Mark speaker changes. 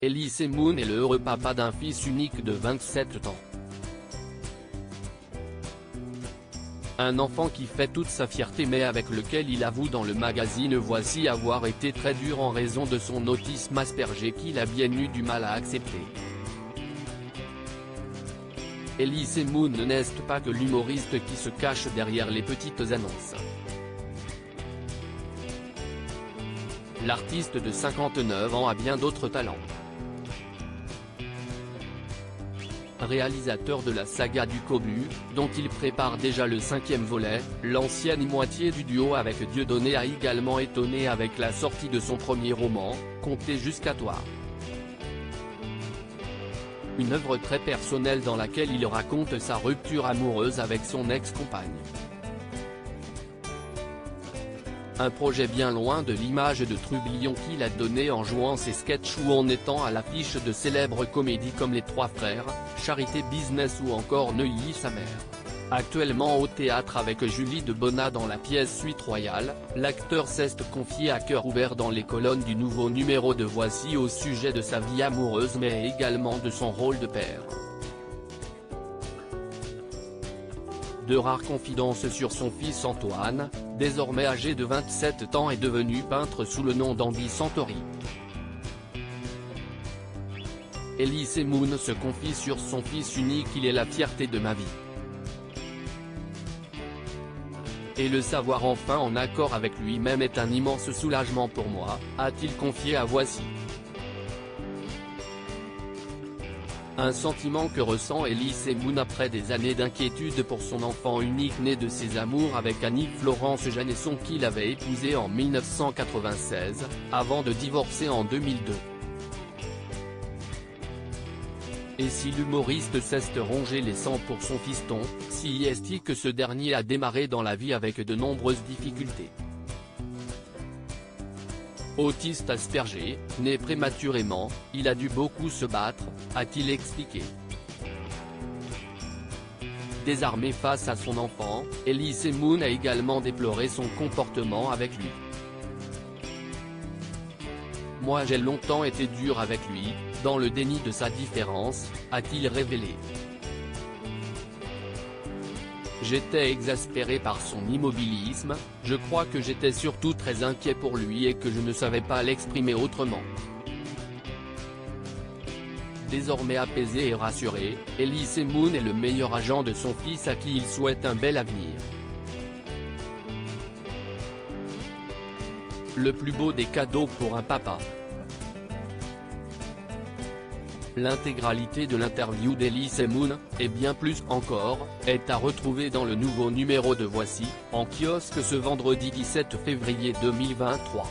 Speaker 1: Elise Moon est le heureux papa d'un fils unique de 27 ans. Un enfant qui fait toute sa fierté mais avec lequel il avoue dans le magazine Voici avoir été très dur en raison de son autisme Asperger qu'il a bien eu du mal à accepter. Elise Moon n'est pas que l'humoriste qui se cache derrière les petites annonces. L'artiste de 59 ans a bien d'autres talents. Réalisateur de la saga du Cobu, dont il prépare déjà le 5e volet, l'ancienne moitié du duo avec Dieudonné a également étonné avec la sortie de son premier roman, Comptez jusqu'à toi. Une œuvre très personnelle dans laquelle il raconte sa rupture amoureuse avec son ex-compagne. Un projet bien loin de l'image de trublion qu'il a donné en jouant ses sketchs ou en étant à l'affiche de célèbres comédies comme Les Trois Frères, Charité Business ou encore Neuilly sa mère. Actuellement au théâtre avec Julie de Bonnat dans la pièce Suite Royale, l'acteur s'est confié à cœur ouvert dans les colonnes du nouveau numéro de Voici au sujet de sa vie amoureuse mais également de son rôle de père. De rares confidences sur son fils Antoine, désormais âgé de 27 ans et devenu peintre sous le nom d'Andy Santori. Elise Moon se confie sur son fils unique: il est la fierté de ma vie. Et le savoir enfin en accord avec lui-même est un immense soulagement pour moi, a-t-il confié à Voici. Un sentiment que ressent Elise Moon après des années d'inquiétude pour son enfant unique né de ses amours avec Annie-Florence Janesson qu'il avait épousée en 1996, avant de divorcer en 2002. Et si l'humoriste cesse de ronger les sangs pour son fiston, si est-il que ce dernier a démarré dans la vie avec de nombreuses difficultés. Autiste Asperger, né prématurément, il a dû beaucoup se battre, a-t-il expliqué. Désarmé face à son enfant, Elise Moon a également déploré son comportement avec lui. Moi j'ai longtemps été dur avec lui, dans le déni de sa différence, a-t-il révélé. J'étais exaspéré par son immobilisme, je crois que j'étais surtout très inquiet pour lui et que je ne savais pas l'exprimer autrement. Désormais apaisé et rassuré, Elise Moon est le meilleur agent de son fils à qui il souhaite un bel avenir. Le plus beau des cadeaux pour un papa. L'intégralité de l'interview d'Elise Moon, et bien plus encore, est à retrouver dans le nouveau numéro de Voici, en kiosque ce vendredi 17 février 2023.